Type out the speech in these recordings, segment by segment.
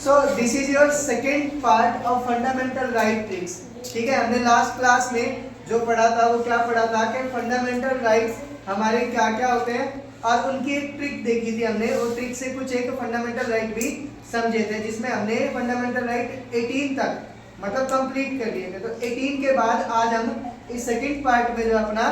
So this is your second part of fundamental right tricks. ठीक है, हमने last class में जो पढ़ा था वो क्या पढ़ा था कि फंडामेंटल राइट्स हमारे क्या क्या होते हैं और उनकी एक ट्रिक देखी थी हमने। वो ट्रिक से कुछ एक फंडामेंटल राइट भी समझे थे जिसमें हमने फंडामेंटल राइट 18 तक मतलब कंप्लीट कर लिए थे। तो 18 के बाद आज हम इस सेकेंड पार्ट में जो अपना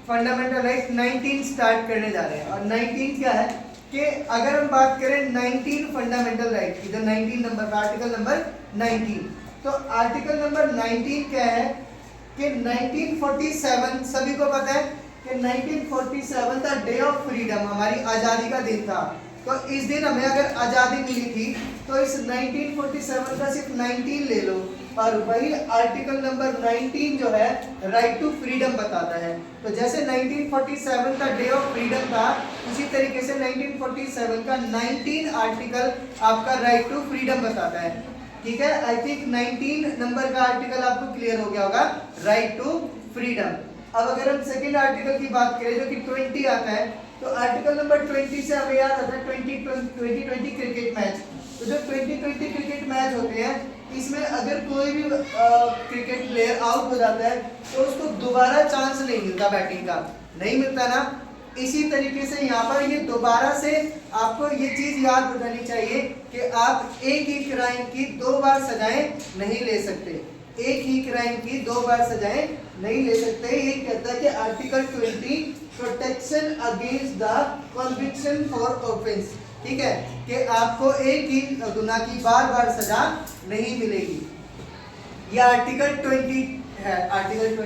फंडामेंटल राइट 19 स्टार्ट करने जा रहे हैं। और 19 क्या है कि अगर हम बात करें 19 फंडामेंटल राइट की, जो 19 नंबर का आर्टिकल नंबर 19, तो आर्टिकल नंबर 19 क्या है कि 1947 सभी को पता है कि 1947 था डे ऑफ फ्रीडम, हमारी आज़ादी का दिन था। तो इस दिन हमें अगर आज़ादी मिली थी तो इस 1947 का सिर्फ 19 ले लो और वही आर्टिकल नंबर 19 जो है राइट टू फ्रीडम बताता है। तो जैसे 1947 का डे ऑफ फ्रीडम था उसी तरीके से 1947 का 19 आर्टिकल आपका राइट टू फ्रीडम बताता है। ठीक है, आई थिंक 19 नंबर का आर्टिकल आपको क्लियर हो गया होगा, राइट टू फ्रीडम। अब अगर हम सेकेंड आर्टिकल की बात करें जो कि 20 आता है, तो आर्टिकल नंबर 20 से हमें याद आता है 2020 क्रिकेट मैच। तो जो 2020 क्रिकेट मैच होते हैं इसमें अगर कोई भी क्रिकेट प्लेयर आउट हो जाता है तो उसको दोबारा चांस नहीं मिलता, बैटिंग का नहीं मिलता ना। इसी तरीके से यहाँ पर ये दोबारा से आपको ये चीज याद हो जानी चाहिए कि आप एक ही क्राइम की 2 बार सजाएं नहीं ले सकते। एक ही क्राइम की 2 बार सजाएं नहीं ले सकते। ये कहता है कि article 20 protection against the conviction for offence. ठीक है, कि आपको एक ही गुनाह की बार बार सजा नहीं मिलेगी। ये आर्टिकल 20 है। आर्टिकल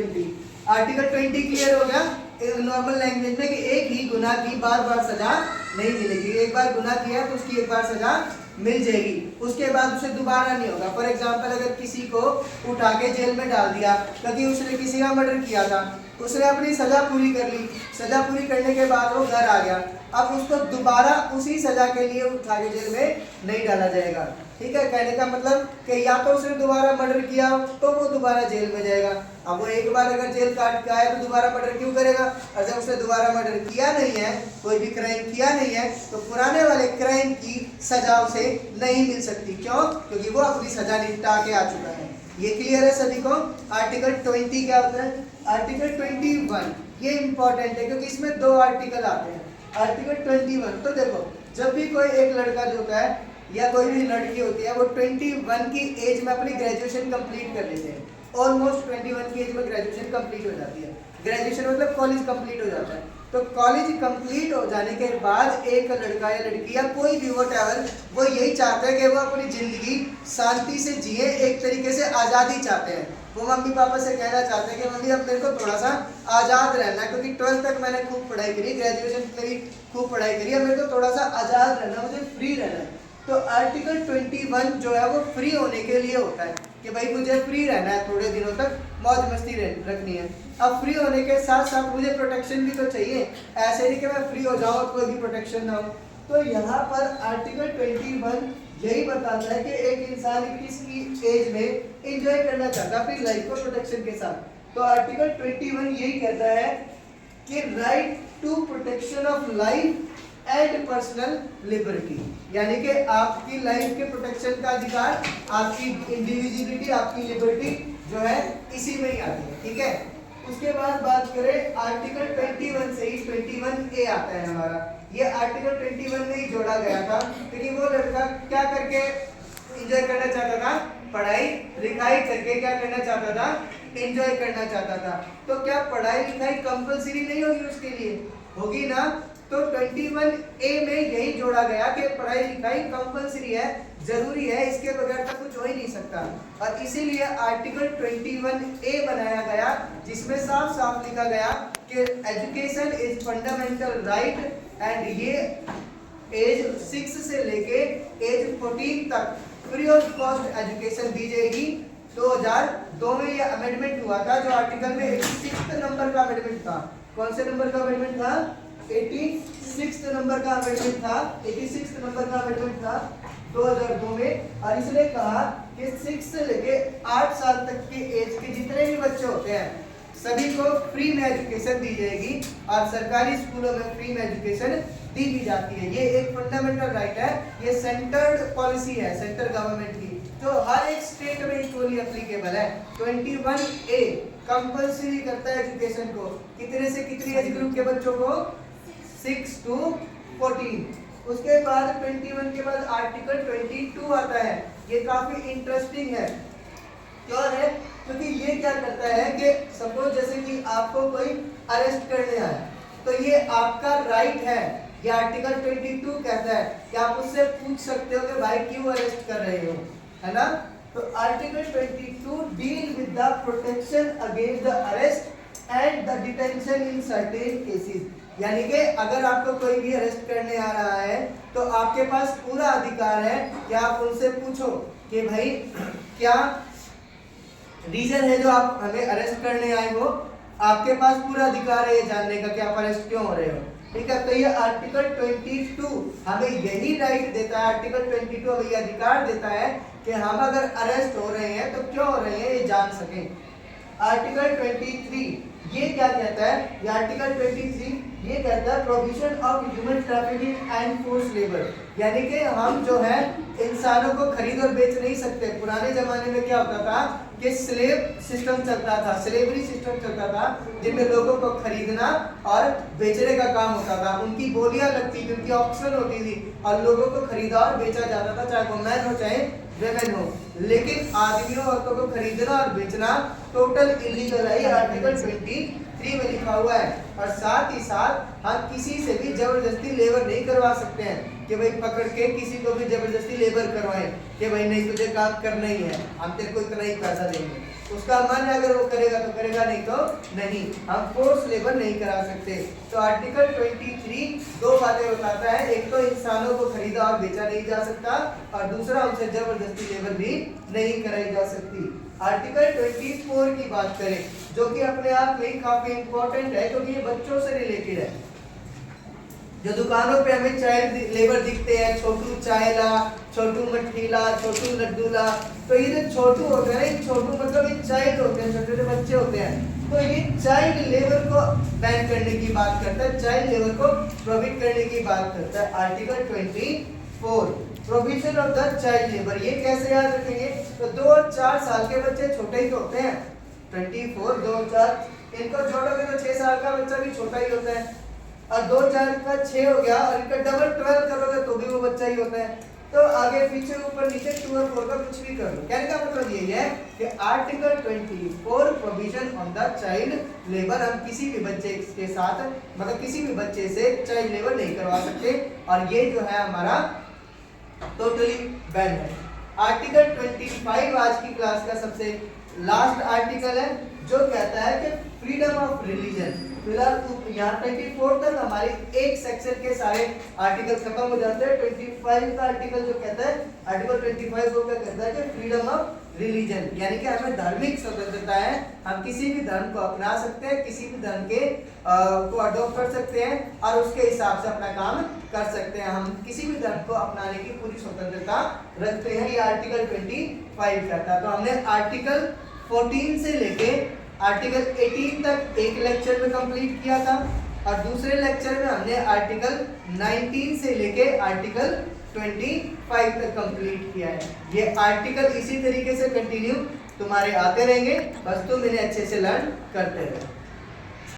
20 क्लियर हो गया नॉर्मल लैंग्वेज में कि एक ही गुनाह की बार बार सजा नहीं मिलेगी। एक बार गुनाह किया तो उसकी एक बार सजा मिल जाएगी, उसके बाद उसे दोबारा नहीं होगा। फॉर एग्जांपल अगर किसी को उठा के जेल में डाल दिया क्योंकि उसने किसी का मर्डर किया था, उसने अपनी सजा पूरी कर ली, सजा पूरी करने के बाद वो घर आ गया, अब उसको दोबारा उसी सजा के लिए उठा के जेल में नहीं डाला जाएगा। ठीक है, कहने का मतलब कि या तो उसने दोबारा मर्डर किया तो वो दोबारा जेल में जाएगा। अब वो एक बार अगर जेल काट के आया तो दोबारा मर्डर क्यों करेगा? और जब उसने दोबारा मर्डर किया नहीं है, कोई भी क्राइम किया नहीं है, तो पुराने वाले क्राइम की सजा उसे नहीं मिल सकती। क्यों? क्योंकि वो अपनी सजा निपटा के आ चुका है। ये क्लियर है सभी को? आर्टिकल 20 क्या होता है? आर्टिकल 21 ये इंपॉर्टेंट है क्योंकि इसमें 2 आर्टिकल आते हैं। आर्टिकल 21, तो देखो जब भी कोई एक लड़का जो होता है या कोई भी लड़की होती है वो 21 की एज में अपनी ग्रेजुएशन कंप्लीट कर लेते हैं। ऑलमोस्ट 21 की एज में ग्रेजुएशन कंप्लीट हो जाती है। ग्रेजुएशन मतलब कॉलेज कंप्लीट हो जाता है। तो कॉलेज कंप्लीट हो जाने के बाद एक लड़का या लड़की या कोई भी व्हाटएवर वो यही चाहता है कि वो अपनी जिंदगी शांति से जिए, एक तरीके से आज़ादी चाहते हैं। वो मम्मी पापा से कहना चाहते हैं कि मम्मी अब मेरे को थोड़ा सा आज़ाद रहना है क्योंकि 12th तक मैंने खूब पढ़ाई करी, ग्रेजुएशन मेरी खूब पढ़ाई करी, अब मेरे को थोड़ा सा आज़ाद रहना, मुझे फ्री रहना है। तो आर्टिकल 21 जो है वो फ्री होने के लिए होता है कि भाई मुझे फ्री रहना है, थोड़े दिनों तक मौज मस्ती रखनी है। अब फ्री होने के साथ साथ मुझे प्रोटेक्शन भी तो चाहिए, ऐसे नहीं कि मैं फ्री हो जाऊँ और कोई भी प्रोटेक्शन ना हो। तो यहाँ पर आर्टिकल 21 यही बताता है कि एक इंसान किसकी एज में एंजॉय करना चाहता है अपनी लाइफ को प्रोटेक्शन के साथ। तो आर्टिकल 21 यही कहता है कि right to protection of life and personal liberty, यानी कि आपकी लाइफ के प्रोटेक्शन का अधिकार, आपकी इंडिविजुअलिटी, आपकी लिबर्टी जो है इसी में ही आती है। ठीक है, उसके बाद बात करें आर्टिकल 21 से ही 21A आता है हमारा। ये आर्टिकल 21 में ही जोड़ा गया था क्योंकि वो लड़का क्या करके एंजॉय करना चाहता था? पढ़ाई लिखाई करके क्या करना चाहता था? एंजॉय करना चाहता था। तो क्या पढ़ाई लिखाई कंपलसरी नहीं होगी उसके लिए? होगी ना। तो 21A में यही जोड़ा गया कि पढ़ाई लिखाई कंपलसरी है, जरूरी है, इसके बगैर तो कुछ हो ही नहीं सकता। और इसीलिए आर्टिकल 21A बनाया गया जिसमें साफ साफ लिखा गया कि education is fundamental right and ये एज 6 से लेके एज 14 तक फ्री ऑफ कॉस्ट एजुकेशन दी जाएगी। 2002 में ये अमेंडमेंट हुआ था जो आर्टिकल में 86 नंबर का अमेंडमेंट था। कौन से नंबर का अमेंडमेंट था? 86 नंबर का अमेंडमेंट था। 86 नंबर का अमेंडमेंट था 2002 में। और इसने कहा कि 6 से लेके 8 साल तक के एज के जितने भी बच्चे होते हैं सभी को फ्री में एजुकेशन दी जाएगी और सरकारी स्कूलों में फ्री में एजुकेशन दी भी जाती है। ये एक फंडामेंटल राइट है, ये सेंटर्ड पॉलिसी है सेंट्रल गवर्नमेंट की, जो हर एक स्टेट में इक्वली एप्लीकेबल है। 21A कंपल्सरी करता है एजुकेशन को, कितने से कितनी एज ग्रुप के बच्चों को, 6 to 14। उसके बाद 21 के बाद आर्टिकल 22 आता है। ये काफी इंटरेस्टिंग है, क्यों है, क्योंकि ये क्या करता है कि सपोज जैसे कि आपको कोई अरेस्ट करने आया, तो ये आपका राइट है। ये आर्टिकल 22 कहता है कि आप उससे पूछ सकते हो कि भाई क्यों अरेस्ट कर रहे हो, है ना। तो article 22 deal with the protection against the arrest and the detention in certain cases. यानी कि अगर आपको कोई भी अरेस्ट करने आ रहा है तो आपके पास पूरा अधिकार है कि आप उनसे पूछो कि भाई क्या रीजन है जो आप हमें अरेस्ट करने आए हो। आपके पास पूरा अधिकार है ये जानने का कि आप अरेस्ट क्यों हो रहे हो, ठीक है। तो ये आर्टिकल 22 हमें यही राइट देता है, आर्टिकल 22 हमें ये अधिकार देता है कि हम अगर अरेस्ट हो रहे हैं तो क्यों हो रहे हैं ये जान सकें। आर्टिकल 23 ये क्या कहता है, ये आर्टिकल 23 ये कहता है provision of human trafficking and force labour, यानी कि हम जो है इंसानों को खरीद और बेच नहीं सकते। पुराने जमाने में क्या होता था कि स्लेव सिस्टम चलता था, स्लेवरी सिस्टम चलता था, जिनमें लोगों को खरीदना और बेचने का काम होता था। उनकी बोलियां लगती थी, उनकी ऑक्शन होती थी और लोगों को खरीदा और बेचा जाता था, चाहे वो मैन हो चाहे वेमेन हो। लेकिन आदमियों औरतों को खरीदना और बेचना टोटल इलीगल है, ये आर्टिकल 23 में लिखा हुआ है। और साथ ही साथ हम किसी से भी जबरदस्ती लेबर नहीं करवा सकते हैं कि भाई पकड़ के किसी को भी जबरदस्ती लेबर करवाएं कि भाई नहीं तुझे काम करना ही है, हम तेरे को इतना ही पैसा देंगे। उसका मन है अगर वो करेगा तो करेगा, नहीं तो नहीं। हम फोर्स लेबर नहीं करा सकते। तो आर्टिकल 23 दो बातें बताता है, एक तो इंसानों को खरीदा और बेचा नहीं जा सकता और दूसरा उनसे जबरदस्ती लेबर भी नहीं कराई जा सकती। आर्टिकल 24 की बात करें जो कि अपने आप में काफी इंपॉर्टेंट है क्योंकि ये बच्चों से रिलेटेड है। जो दुकानों पे हमें चाइल्ड लेबर दिखते हैं, छोटू चायला, छोटू मठीला, छोटू लड्डूला, तो ये जो छोटू होते हैं, छोटू मतलब ये चाइल्ड होते हैं, छोटे छोटे बच्चे होते हैं। तो ये चाइल्ड लेबर को बैन करने की बात करता है, चाइल्ड लेबर को प्रोहिबिट करने की बात करता है article 24। Provision of the child labour, ये कैसे याद रखेंगे, तो 2 और 4 साल के बच्चे छोटे ही होते हैं। 24 2 और 4 इनको जोड़ोगे तो 6 साल का बच्चा भी छोटा ही होता है और 2 4 का 6 हो गया और इनका डबल 12 करोगे तो भी वो बच्चा ही होता है। तो आगे पीछे ऊपर नीचे 2 और 4 का कुछ भी कर लो। कहने का मतलब यही है कि article 24 provision on the child labour, हम किसी भी बच्चे के साथ मतलब किसी भी बच्चे से चाइल्ड लेबर नहीं करवा सकते और ये जो है हमारा टोटली बैन है। आर्टिकल 25 आज की क्लास का सबसे लास्ट आर्टिकल है जो कहता है कि फ्रीडम ऑफ रिलीजन। फिलहाल यहाँ 24 तक हमारे एक सेक्शन के सारे आर्टिकल खत्म हो जाते हैं। 25 का आर्टिकल जो कहता है, आर्टिकल 25 वो क्या कहता है कि फ्रीडम ऑफ रिलीजन, यानी कि हमें धार्मिक स्वतंत्रता है, हम किसी भी धर्म को अपना सकते हैं, किसी भी धर्म के को अडॉप्ट कर सकते हैं और उसके हिसाब से अपना काम कर सकते हैं। हम किसी भी धर्म को अपनाने की पूरी स्वतंत्रता रखते हैं, ये आर्टिकल 25 कहता है। तो हमने आर्टिकल 14 से लेके आर्टिकल 18 तक एक लेक्चर में कंप्लीट किया था और दूसरे लेक्चर में हमने आर्टिकल 19 से लेके आर्टिकल 25 तक कंप्लीट किया है। ये आर्टिकल इसी तरीके से कंटिन्यू तुम्हारे आते रहेंगे, बस तुम इन्हें अच्छे से लर्न करते रहो।